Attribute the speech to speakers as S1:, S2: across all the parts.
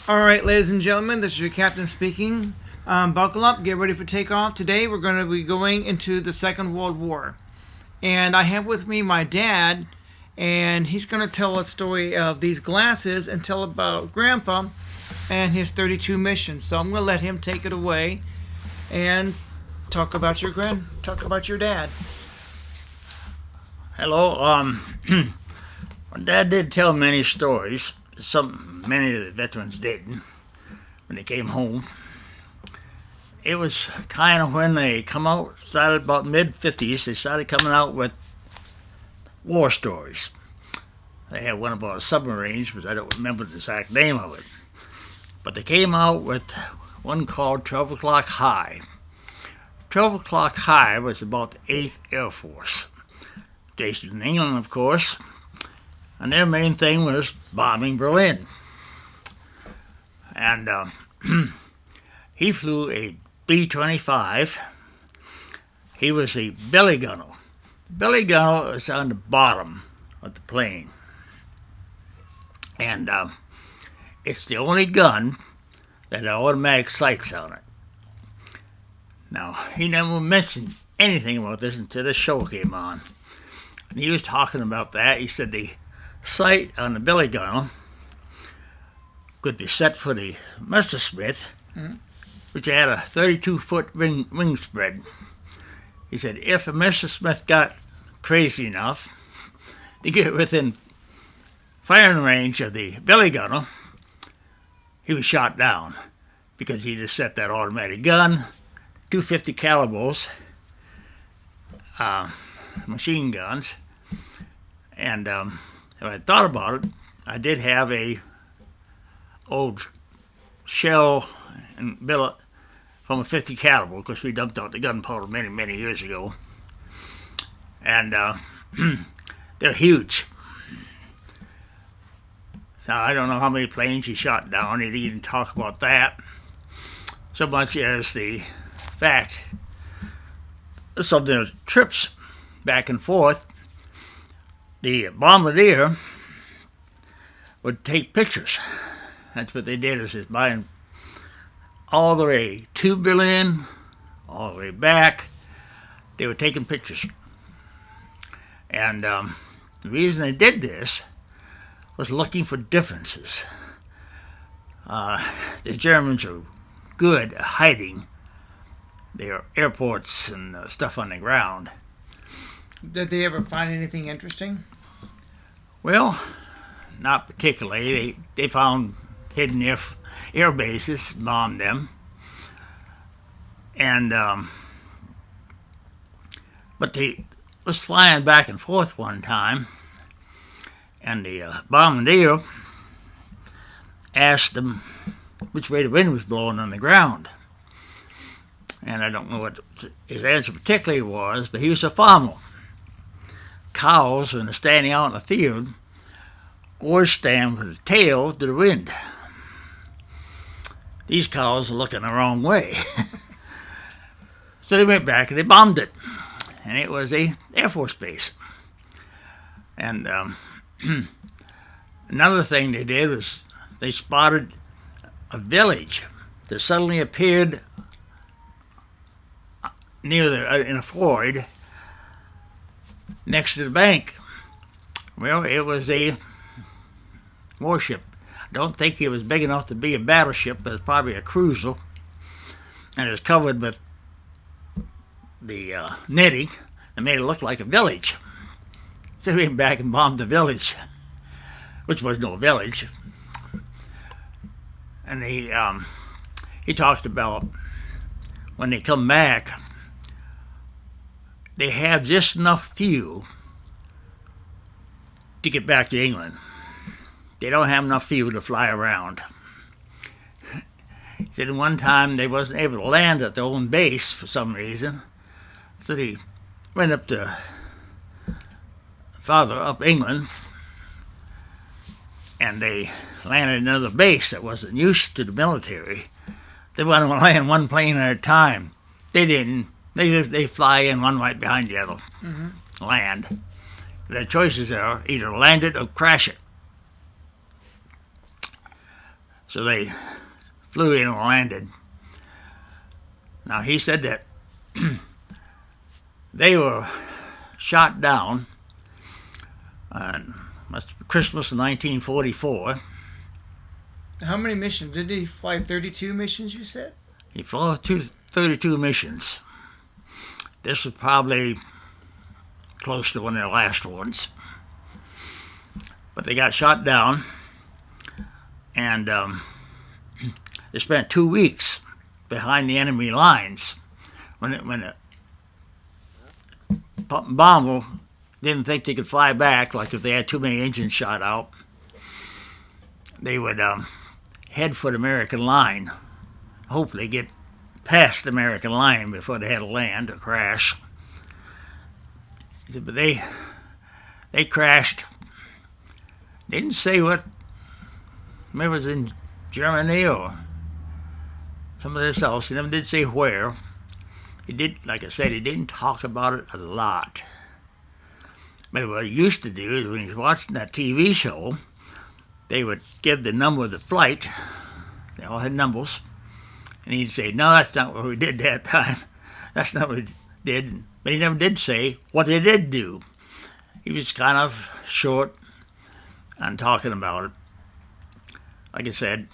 S1: All right, ladies and gentlemen, this is your captain speaking. Buckle up, get ready for takeoff. Today we're going to be going into the Second World War. And I have with me my dad, and he's going to tell a story of these glasses and tell about Grandpa and his 32 missions. So I'm going to let him take it away and talk about your dad.
S2: Hello. My dad did tell many stories. Many of the veterans didn't when they came home. It was kind of when they started about mid-50s, they started coming out with war stories. They had one about submarines, but I don't remember the exact name of it. But they came out with one called 12 O'Clock High. 12 O'Clock High was about the 8th Air Force, stationed in England, of course, and their main thing was bombing Berlin. And he flew a B-25. He was a belly gunner. The belly gunner is on the bottom of the plane. And it's the only gun that had automatic sights on it. Now, he never mentioned anything about this until the show came on. And he was talking about that. He said the sight on the belly gunner could be set for the Messerschmitt, which had a 32-foot wing spread. He said if a Messerschmitt got crazy enough to get within firing range of the belly gunner, he was shot down because he just set that automatic gun, 250 calibers, machine guns, and if I thought about it, I did have a old shell and billet from a 50 caliber, because we dumped out the gunpowder many years ago, and they're huge. So I don't know how many planes he shot down. He didn't even talk about that so much as the fact of some of the trips back and forth. The bombardier would take pictures. That's what they did, is buying all the way to Berlin, all the way back. They were taking pictures. And the reason they did this was looking for differences. The Germans are good at hiding their airports and stuff on the ground.
S1: Did they ever find anything interesting?
S2: Well, not particularly. They found hidden air bases, bombed them, and but they was flying back and forth one time, and the bombardier asked them which way the wind was blowing on the ground. And I don't know what his answer particularly was, but he was a farmer. Cows, when they're standing out in the field, always stand with the tail to the wind. These cows are looking the wrong way. So they went back and they bombed it. And it was a Air Force base. And another thing they did was they spotted a village that suddenly appeared in a flood next to the bank. Well, it was a warship. I don't think it was big enough to be a battleship, but it's probably a cruiser. And it was covered with the netting that made it look like a village. So they went back and bombed the village, which was no village. And he talked about when they come back, they have just enough fuel to get back to England. They don't have enough fuel to fly around. He said one time they wasn't able to land at their own base for some reason, so they went farther up England, and they landed at another base that wasn't used to the military. They wanted to land one plane at a time. They didn't. They fly in one right behind the other. Land. Their choices are either land it or crash it. So they flew in and landed. Now he said that they were shot down on Christmas of 1944.
S1: How many missions? Did he fly 32 missions, you said?
S2: He flew 32 missions. This was probably close to one of their last ones. But they got shot down, and they spent 2 weeks behind the enemy lines. When the bomber didn't think they could fly back, like if they had too many engines shot out, they would head for the American line, hopefully get past the American line before they had to land or crash. He said, but they crashed. They didn't say what, maybe it was in Germany or someplace else. He never did say where. He did, like I said, he didn't talk about it a lot. But what he used to do is when he was watching that TV show, they would give the number of the flight. They all had numbers. And he'd say, no, that's not what we did that time. That's not what we did. But he never did say what they did do. He was kind of short on talking about it. Like I said,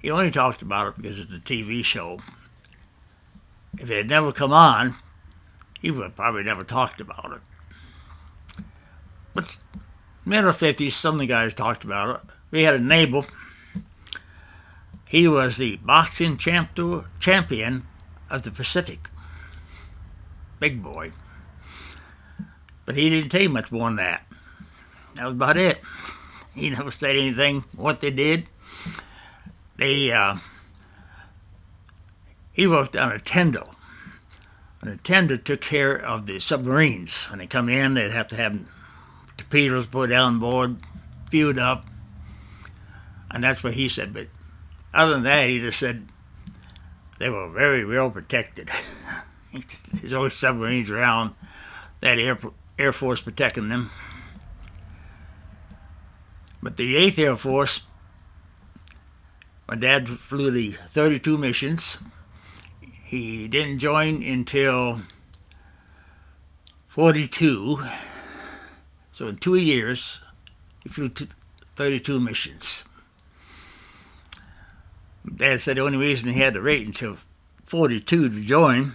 S2: he only talked about it because of the TV show. If it had never come on, he would have probably never talked about it. But in the 50s, some of the guys talked about it. We had a neighbor. He was the boxing champion of the Pacific. Big boy. But he didn't tell you much more than that. That was about it. He never said anything what they did. He worked on a tender. And the tender took care of the submarines. When they come in, they'd have to have torpedoes put on board, fueled up. And that's what he said. But other than that, he just said they were very well protected. There's always submarines around. That Air Force protecting them. But the 8th Air Force, my dad flew the 32 missions. He didn't join until 42. So in 2 years, he flew 32 missions. Dad said the only reason he had to wait until 42 to join,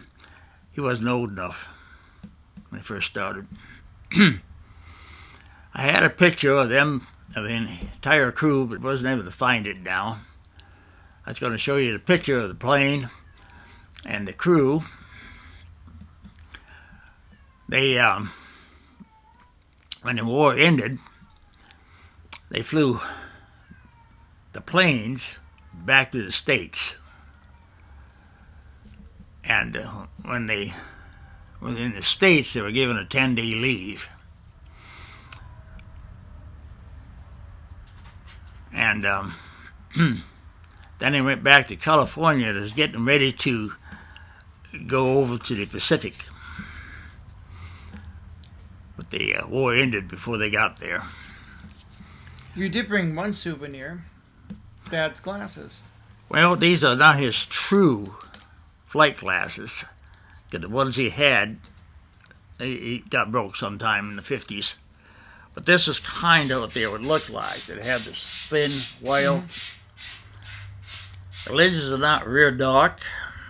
S2: he wasn't old enough when he first started. I had a picture of them, of the entire crew, but wasn't able to find it now. I was going to show you the picture of the plane and the crew. They, when the war ended, they flew the planes back to the States. And when they were in the States, they were given a 10-day leave. And then they went back to California. They was getting ready to go over to the Pacific. But the war ended before they got there.
S1: You did bring one souvenir, Dad's glasses.
S2: Well, these are not his true flight glasses. Because the ones he had, he got broke sometime in the 50s. But this is kind of what they would look like. They have this thin wire. The lenses are not real dark.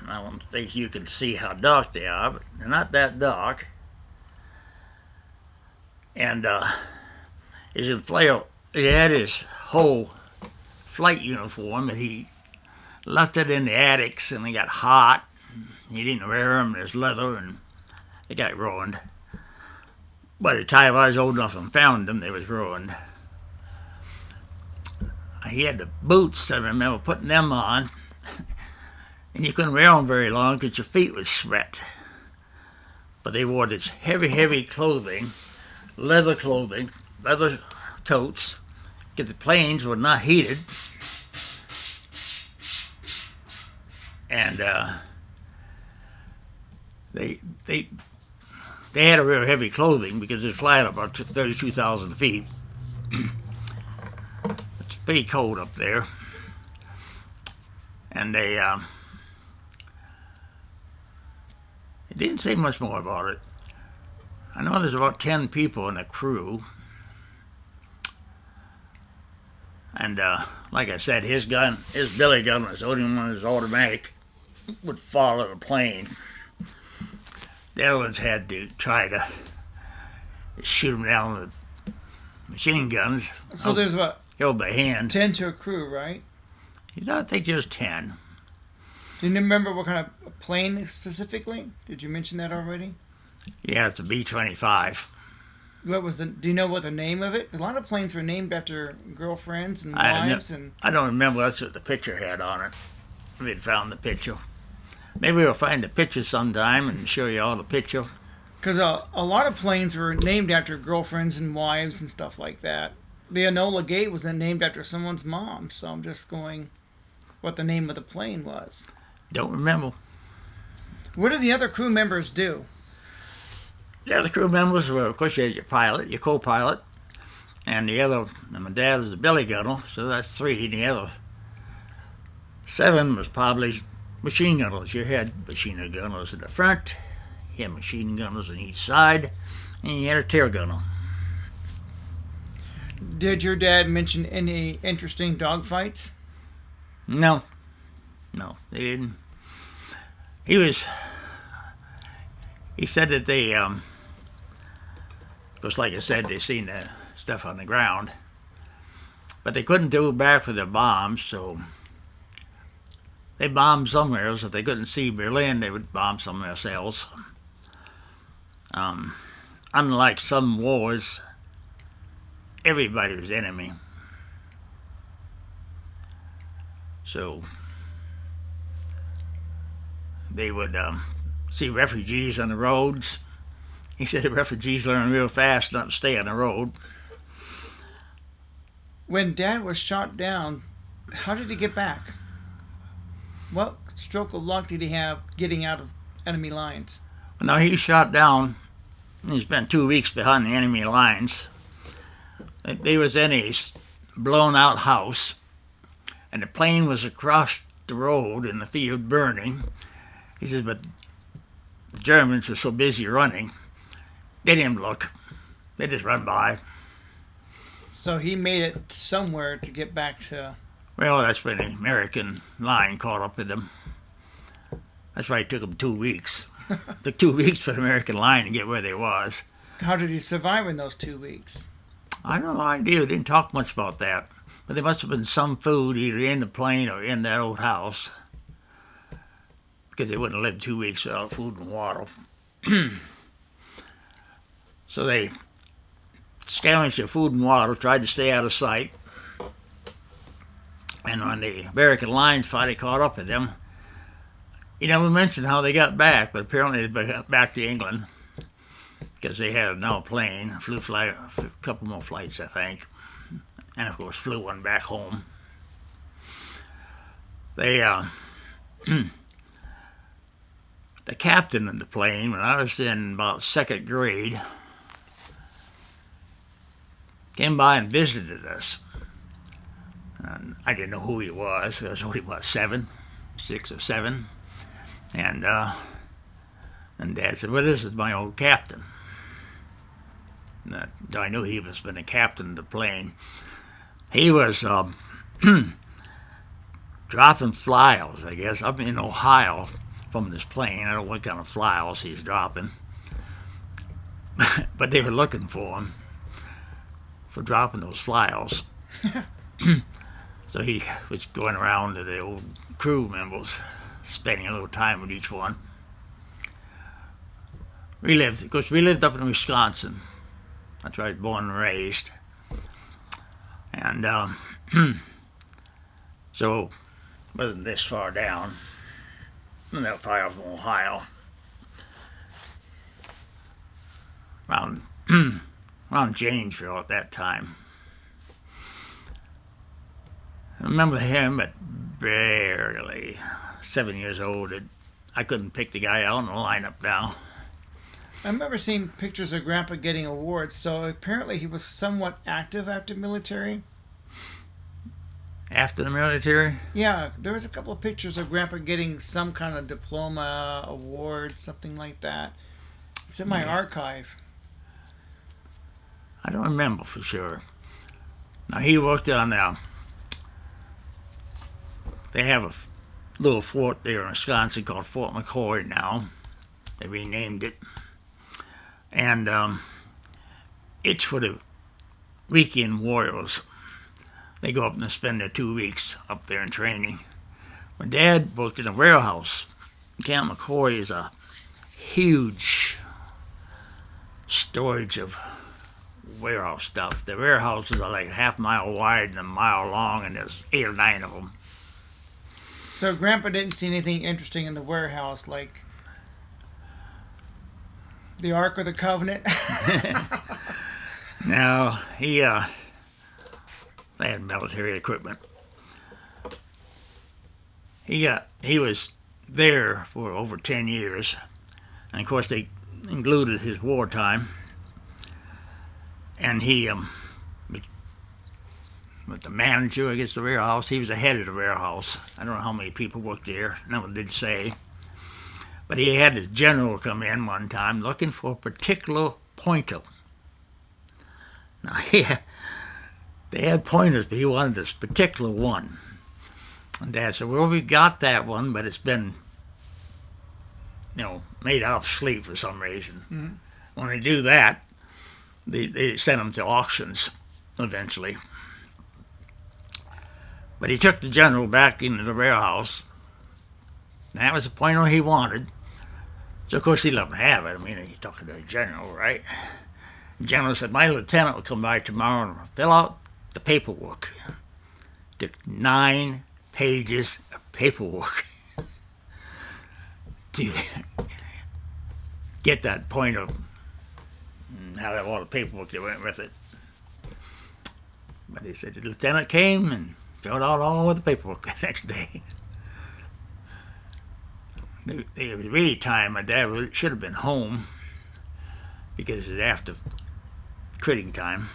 S2: I don't think you can see how dark they are, but they're not that dark. And he had his whole flight uniform, and he left it in the attics, and they got hot. He didn't wear them. There's leather, and they got ruined. By the time I was old enough and found them, they was ruined. He had the boots. I remember putting them on, and you couldn't wear them very long because your feet would sweat. But they wore this heavy, heavy clothing, leather coats, because the planes were not heated. And they had a real heavy clothing because they're flying about 32,000 feet. It's pretty cold up there. And they didn't say much more about it. I know there's about 10 people in the crew. And like I said, his billy gun was the only one that was automatic, would follow the plane. The other ones had to try to shoot them down with machine guns.
S1: So there's what?
S2: Held by hand.
S1: 10 to a crew, right?
S2: I think there's 10.
S1: Do you remember what kind of plane specifically? Did you mention that already?
S2: Yeah, it's a B-25.
S1: What was do you know what the name of it? 'Cause a lot of planes were named after girlfriends and wives.
S2: I don't remember. That's what the picture had on it. We'd found the picture. Maybe we'll find the picture sometime and show you all the picture.
S1: Because a lot of planes were named after girlfriends and wives and stuff like that. The Enola Gay was then named after someone's mom, so I'm just going what the name of the plane was.
S2: Don't remember.
S1: What did the other crew members do?
S2: The other crew members were, of course, you had your pilot, your co-pilot, and my dad was the billy gunner, so that's 3. The other 7 was probably machine gunners. You had machine gunners in the front, you had machine gunners on each side, and you had a tail gunner.
S1: Did your dad mention any interesting dogfights?
S2: No, they didn't. He said that they, because like I said, they seen the stuff on the ground, but they couldn't do back with their bombs, so they bombed somewhere else. If they couldn't see Berlin, they would bomb somewhere else. Unlike some wars, everybody was enemy. So they would see refugees on the roads. He said the refugees learn real fast not to stay on the road.
S1: When Dad was shot down, how did he get back? What stroke of luck did he have getting out of enemy lines?
S2: Now he was shot down. He spent 2 weeks behind the enemy lines. They was in a blown out house, and the plane was across the road in the field burning. He says, but the Germans were so busy running, they didn't look. They just run by.
S1: So he made it somewhere to get back to...
S2: Well, that's when the American line caught up with them. That's why it took them 2 weeks. It took 2 weeks for the American line to get where they was.
S1: How did he survive in those 2 weeks?
S2: I have no idea. We didn't talk much about that. But there must have been some food either in the plane or in that old house, because they wouldn't live 2 weeks without food and water. So they scavenged their food and water, tried to stay out of sight. And when the American lines finally caught up with them, he never mentioned how they got back, but apparently they got back to England because they had now a plane, a couple more flights, I think, and of course flew one back home. They, the captain of the plane, when I was in about 2nd grade, came by and visited us. And I didn't know who he was. I was only about 6 or 7. And Dad said, well, this is my old captain. And I knew he was been the captain of the plane. He was dropping flyers, I guess, up in Ohio from this plane. I don't know what kind of flyers he was dropping. But they were looking for him for dropping those flyers. So he was going around to the old crew members, spending a little time with each one. We lived up in Wisconsin. That's where I was born and raised. And so it wasn't this far down, not that far from Ohio. Around Janesville at that time. I remember him at barely 7 years old. I couldn't pick the guy out in the lineup now.
S1: I remember seeing pictures of Grandpa getting awards, so apparently he was somewhat active after military.
S2: After the military?
S1: Yeah, there was a couple of pictures of Grandpa getting some kind of diploma, award, something like that. It's in my
S2: Yeah.
S1: archive.
S2: I don't remember for sure. Now, he worked on, they have a little fort there in Wisconsin called Fort McCoy now. They renamed it. And it's for the weekend warriors. They go up and spend their 2 weeks up there in training. My dad worked in a warehouse. Camp McCoy is a huge storage of warehouse stuff. The warehouses are like a half-mile wide and a mile long, and there's 8 or 9 of them.
S1: So Grandpa didn't see anything interesting in the warehouse, like the Ark of the Covenant.
S2: Now, they had military equipment. He was there for over 10 years, and of course they included his wartime. And he, with the manager, I guess, the warehouse, he was the head of the warehouse. I don't know how many people worked there. No one did say. But he had his general come in one time looking for a particular pointer. Now, they had pointers, but he wanted this particular one. And Dad said, well, we got that one, but it's been, made obsolete for some reason.
S1: Mm-hmm.
S2: When they do that, they sent them to auctions eventually. But he took the general back into the warehouse. That was the pointer he wanted. So, of course, he let him have it. I mean, he's talking to the general, right? The general said, my lieutenant will come by tomorrow and fill out the paperwork. Took 9 pages of paperwork to get that pointer and have all the paperwork that went with it. But he said the lieutenant came and filled out all of the paperwork the next day. It was really time. My dad should have been home because it was after quitting time.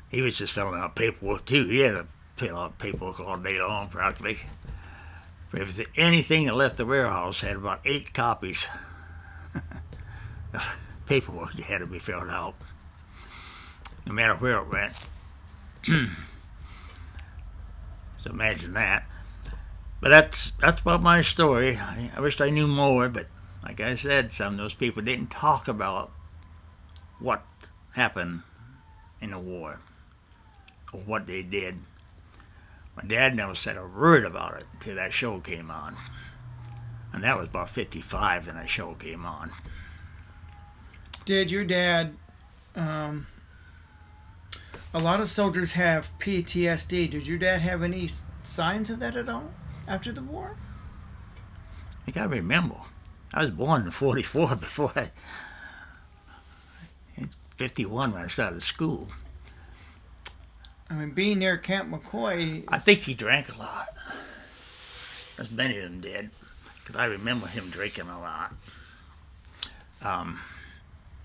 S2: He was just filling out paperwork too. He had to fill out paperwork all day long practically. If anything that left the warehouse had about 8 copies of paperwork that had to be filled out, no matter where it went. So imagine that. But that's about my story. I wish I knew more, but like I said, some of those people didn't talk about what happened in the war or what they did. My dad never said a word about it until that show came on. And that was about 55 when that show came on.
S1: Did your dad, a lot of soldiers have PTSD. Did your dad have any signs of that at all after the war?
S2: I gotta remember, I was born in 44 before 51 when I started school.
S1: I mean, being near Camp McCoy.
S2: I think he drank a lot. As many of them did, because I remember him drinking a lot.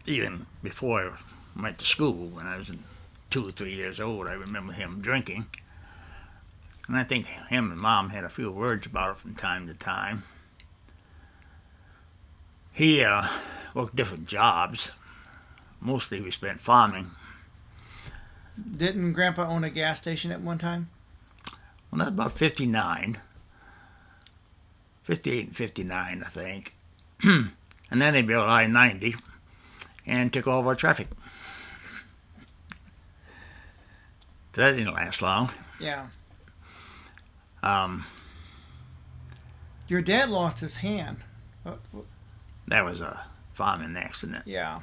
S2: Even before I went to school, when I was 2 or 3 years old, I remember him drinking. And I think him and Mom had a few words about it from time to time. He worked different jobs. Mostly we spent farming.
S1: Didn't Grandpa own a gas station at one time?
S2: Well, that's about 58 and 59, I think. And then they built I-90 and took all of our traffic. So that didn't last long.
S1: Yeah. Your dad lost his hand.
S2: That was a farming accident.
S1: Yeah.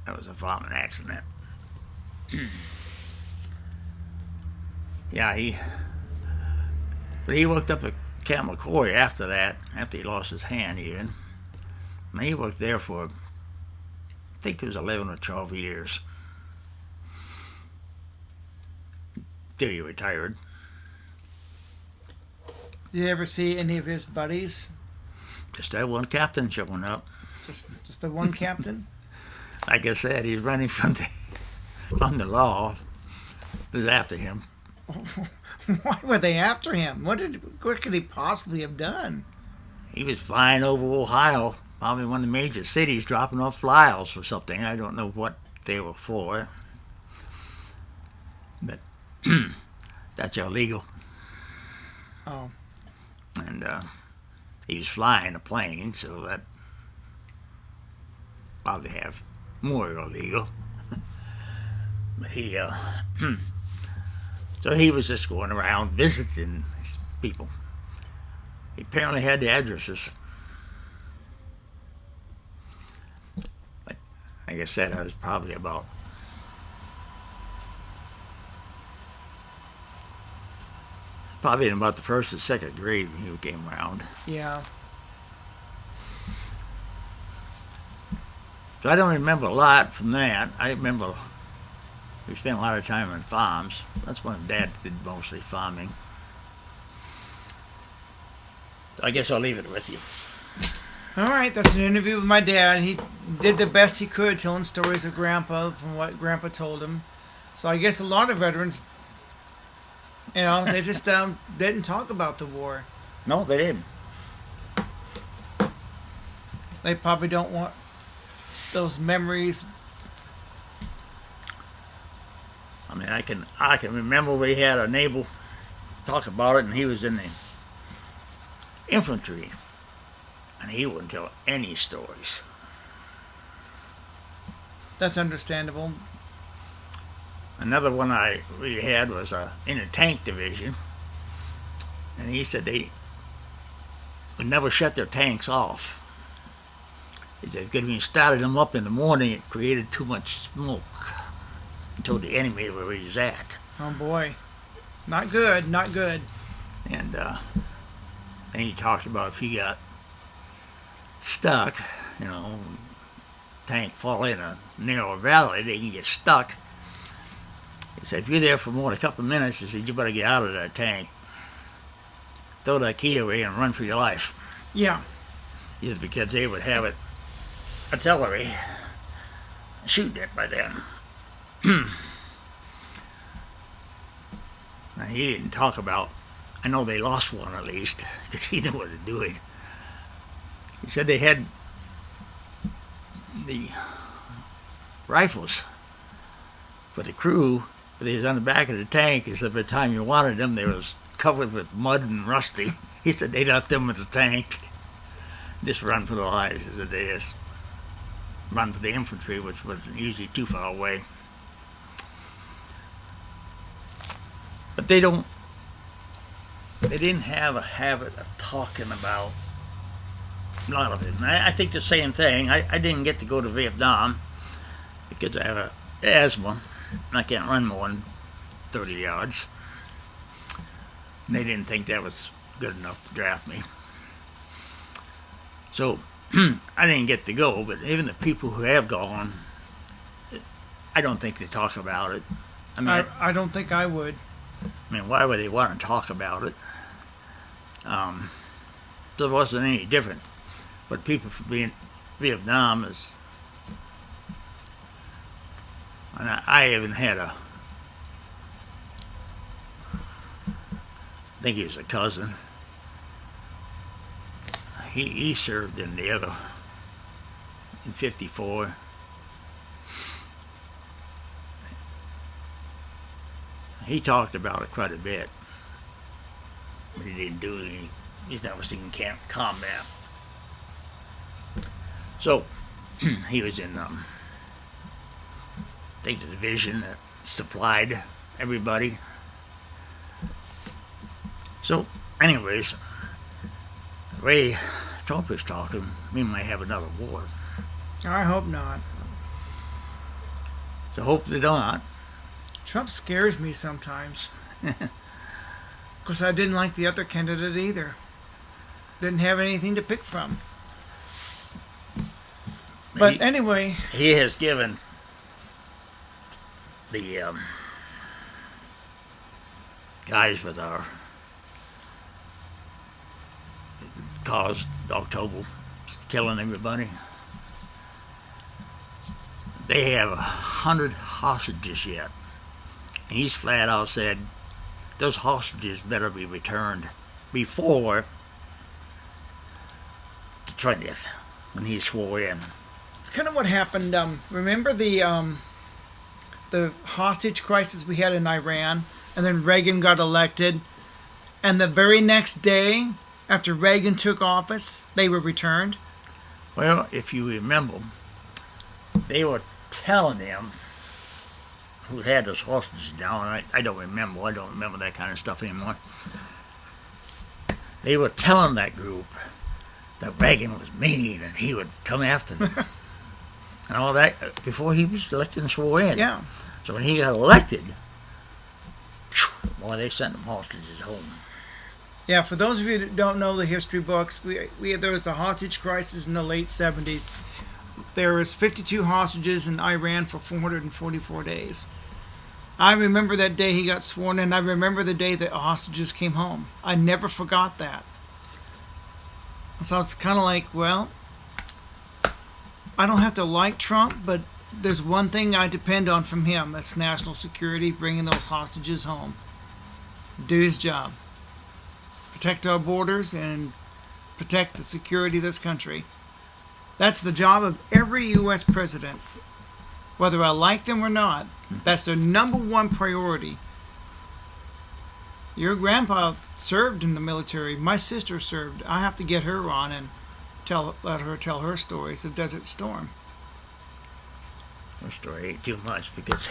S2: That was a farming accident. Yeah, but he worked up at Camp McCoy after that, after he lost his hand even. And he worked there for, I think it was 11 or 12 years. Till he retired.
S1: Did you ever see any of his buddies?
S2: Just that one captain showing up.
S1: Just the one captain?
S2: Like I said, he's running from under law was after him.
S1: Why were they after him? What could he possibly have done?
S2: He was flying over Ohio, probably one of the major cities, dropping off flyers or something. I don't know what they were for, but that's illegal.
S1: Oh.
S2: And he was flying a plane, so that probably have more illegal. But he, so he was just going around visiting these people. He apparently had the addresses. Like I said, I was probably about in about the first or second grade when he came around.
S1: Yeah.
S2: So I don't remember a lot from that. I remember we spent a lot of time on farms. That's when Dad did mostly farming. So I guess I'll leave it with you.
S1: All right, that's an interview with my dad. He did the best he could telling stories of Grandpa from what Grandpa told him. So I guess a lot of veterans, they just didn't talk about the war.
S2: No, they didn't.
S1: They probably don't want those memories.
S2: I mean, I can remember we had a neighbor talk about it, and he was in the infantry, and he wouldn't tell any stories.
S1: That's understandable.
S2: Another one we had was in a tank division, and he said they would never shut their tanks off. He said because when you started them up in the morning, it created too much smoke. He told the enemy where he was at.
S1: Oh boy, not good, not good.
S2: And then he talked about if he got stuck, tank fall in a narrow valley, they can get stuck. He said, if you're there for more than a couple of minutes, he said, you better get out of that tank. Throw that key away and run for your life.
S1: Yeah.
S2: He said, because they would have artillery shooting it by then. Now, he didn't talk about, I know they lost one at least, because he knew what to do it. He said they had the rifles for the crew, but they was on the back of the tank. He said by the time you wanted them, they was covered with mud and rusty. He said they left them with the tank. Just run for their lives. He said they just run for the infantry, which wasn't usually too far away. But they didn't have a habit of talking about a lot of it. And I think the same thing. I didn't get to go to Vietnam because I have asthma and I can't run more than 30 yards. And they didn't think that was good enough to draft me. So I didn't get to go, but even the people who have gone, I don't think they talk about it.
S1: I don't think I would.
S2: I mean, why would they want to talk about it? So it wasn't any different. But people from Vietnam is, and I even had I think he was a cousin. He served in the other, in 54. He talked about it quite a bit, but he didn't do any. He's never seen combat. So he was in, I think, the division that supplied everybody. So, anyways, the way Trump is talking, we might have another war.
S1: I hope not.
S2: So hope they don't.
S1: Trump scares me sometimes. Because I didn't like the other candidate either. Didn't have anything to pick from. But anyway,
S2: he has given the guys with our caused October killing everybody. they have 100 hostages yet. And he's flat out said those hostages better be returned before the 20th, when he swore in.
S1: It's kind of what happened. Remember the hostage crisis we had in Iran, and then Reagan got elected, and the very next day after Reagan took office, they were returned.
S2: Well, if you remember, they were telling him who had those hostages down, and I don't remember. I don't remember that kind of stuff anymore. They were telling that group that Reagan was mean and he would come after them. And all that before he was elected and swore in.
S1: Yeah.
S2: So when he got elected, boy, they sent them hostages home.
S1: Yeah, for those of you that don't know the history books, there was the hostage crisis in the late 70s. There was 52 hostages in Iran for 444 days. I remember that day he got sworn in. I remember the day that hostages came home. I never forgot that. So it's kind of like, well, I don't have to like Trump, but there's one thing I depend on from him. That's national security, bringing those hostages home. Do his job. Protect our borders and protect the security of this country. That's the job of every U.S. president. Whether I like them or not, that's their number one priority. Your grandpa served in the military. My sister served. I have to get her on and let her tell her stories of Desert Storm.
S2: Her story ain't too much because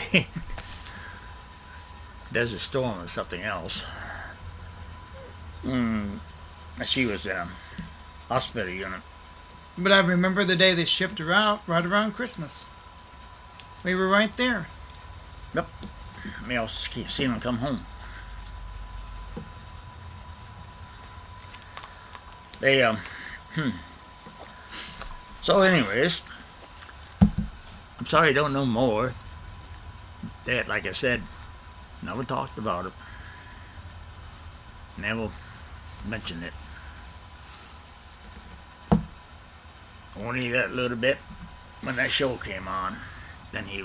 S2: Desert Storm is something else. She was in a hospital unit.
S1: But I remember the day they shipped her out, right around Christmas. We were right there.
S2: Yep. Me else seen him come home. They So anyways, I'm sorry I don't know more. Dad, like I said, never talked about it. Never mentioned it. Only that little bit when that show came on. Then he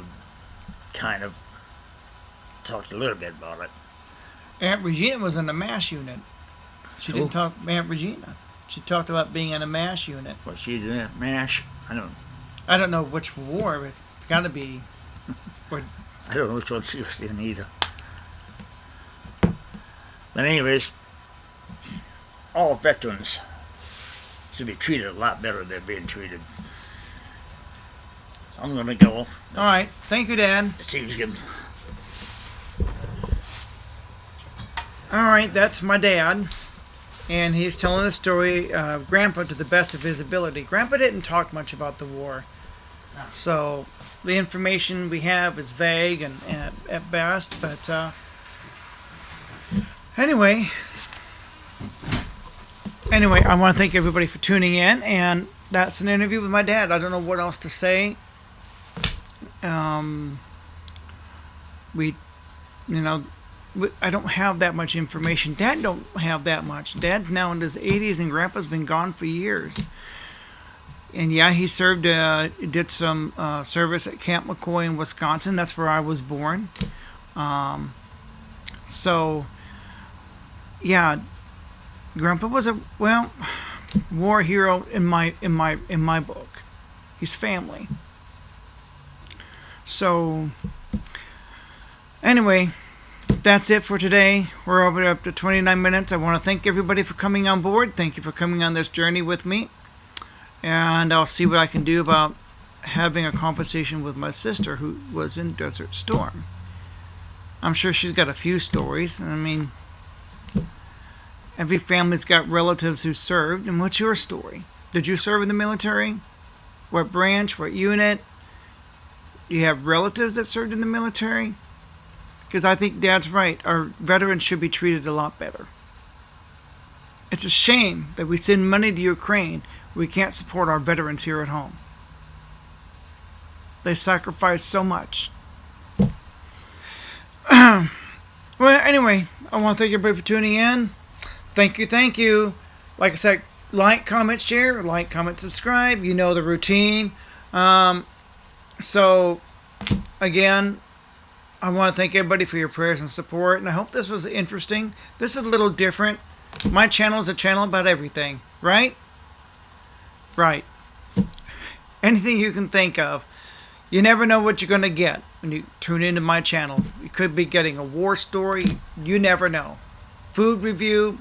S2: kind of talked a little bit about it.
S1: Aunt Regina was in a MASH unit. She didn't talk, Aunt Regina. She talked about being in a MASH unit.
S2: What she's in MASH?
S1: I don't know which war, but it's got to be.
S2: I don't know which one she was in either. But anyways, all veterans should be treated a lot better than they're being treated. I'm gonna go.
S1: All right, thank you, Dad.
S2: It seems good.
S1: All right, that's my dad, and he's telling the story of Grandpa to the best of his ability. Grandpa didn't talk much about the war, so the information we have is vague and at best. But anyway, I want to thank everybody for tuning in, and that's an interview with my dad. I don't know what else to say. I don't have that much information. Dad don't have that much. Dad's now in his 80s, and Grandpa's been gone for years. And yeah, he served, did some service at Camp McCoy in Wisconsin. That's where I was born. So, yeah, Grandpa was a war hero in my book. He's family. So, anyway, that's it for today. We're up to 29 minutes. I want to thank everybody for coming on board. Thank you for coming on this journey with me. And I'll see what I can do about having a conversation with my sister who was in Desert Storm. I'm sure she's got a few stories. I mean, every family's got relatives who served. And what's your story? Did you serve in the military? What branch? What unit? Do you have relatives that served in the military? Because I think Dad's right. Our veterans should be treated a lot better. It's a shame that we send money to Ukraine. We can't support our veterans here at home. They sacrifice so much. Well, anyway, I want to thank everybody for tuning in. Thank you. Like I said, like, comment, share. Like, comment, subscribe. You know the routine. So, again, I want to thank everybody for your prayers and support, and I hope this was interesting. This is a little different. My channel is a channel about everything, right? Right. Anything you can think of. You never know what you're going to get when you tune into my channel. You could be getting a war story. You never know. Food review,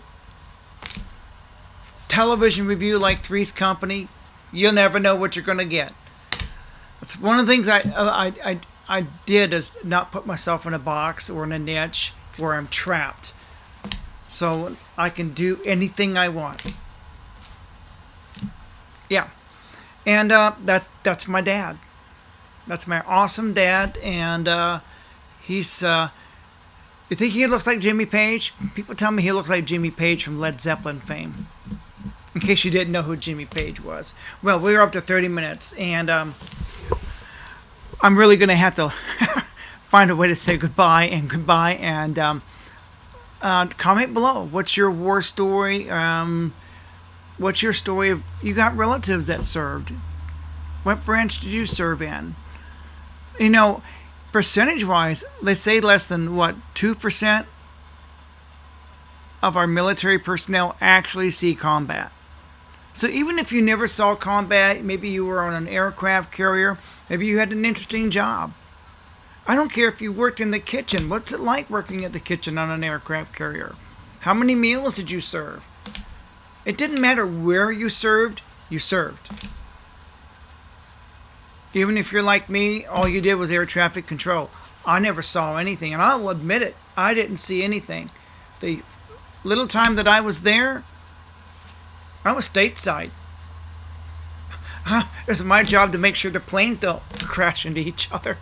S1: television review like Three's Company. You'll never know what you're going to get. That's one of the things I did is not put myself in a box or in a niche where I'm trapped. So I can do anything I want. Yeah. And that's my dad. That's my awesome dad. And he's... you think he looks like Jimmy Page? People tell me he looks like Jimmy Page from Led Zeppelin fame. In case you didn't know who Jimmy Page was. Well, we're up to 30 minutes. And I'm really going to have to find a way to say goodbye. And comment below. What's your war story? What's your story of... You got relatives that served. What branch did you serve in? You know, percentage-wise, they say less than, 2% of our military personnel actually see combat. So even if you never saw combat, maybe you were on an aircraft carrier, maybe you had an interesting job. I don't care if you worked in the kitchen. What's it like working at the kitchen on an aircraft carrier? How many meals did you serve? It didn't matter where you served, you served. Even if you're like me, all you did was air traffic control. I never saw anything, and I'll admit it, I didn't see anything. The little time that I was there, I was stateside. It's my job to make sure the planes don't crash into each other.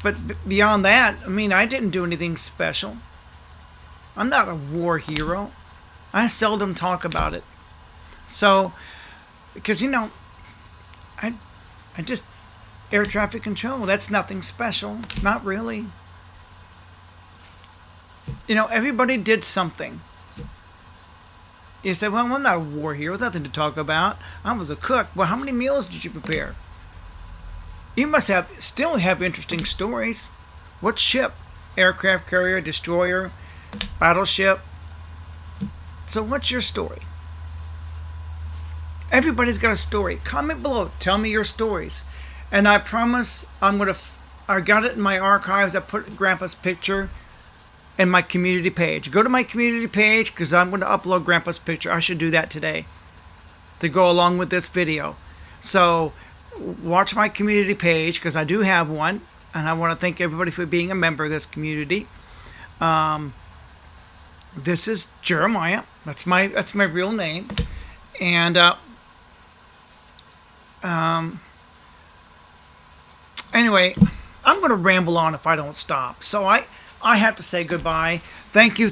S1: But beyond that, I mean, I didn't do anything special. I'm not a war hero. I seldom talk about it. So, because, you know, I just... Air traffic control, that's nothing special. Not really. You know, everybody did something. You say, well, I'm not a war hero. There's nothing to talk about. I was a cook. Well, how many meals did you prepare? You must still have interesting stories. What ship? Aircraft carrier, destroyer, battleship. So what's your story? Everybody's got a story. Comment below. Tell me your stories. And I promise I got it in my archives. I put Grandpa's picture in my community page. Go to my community page because I'm going to upload Grandpa's picture. I should do that today to go along with this video. So watch my community page because I do have one. And I want to thank everybody for being a member of this community. This is Jeremiah. That's my real name. And anyway, I'm going to ramble on if I don't stop. So I have to say goodbye. Thank you.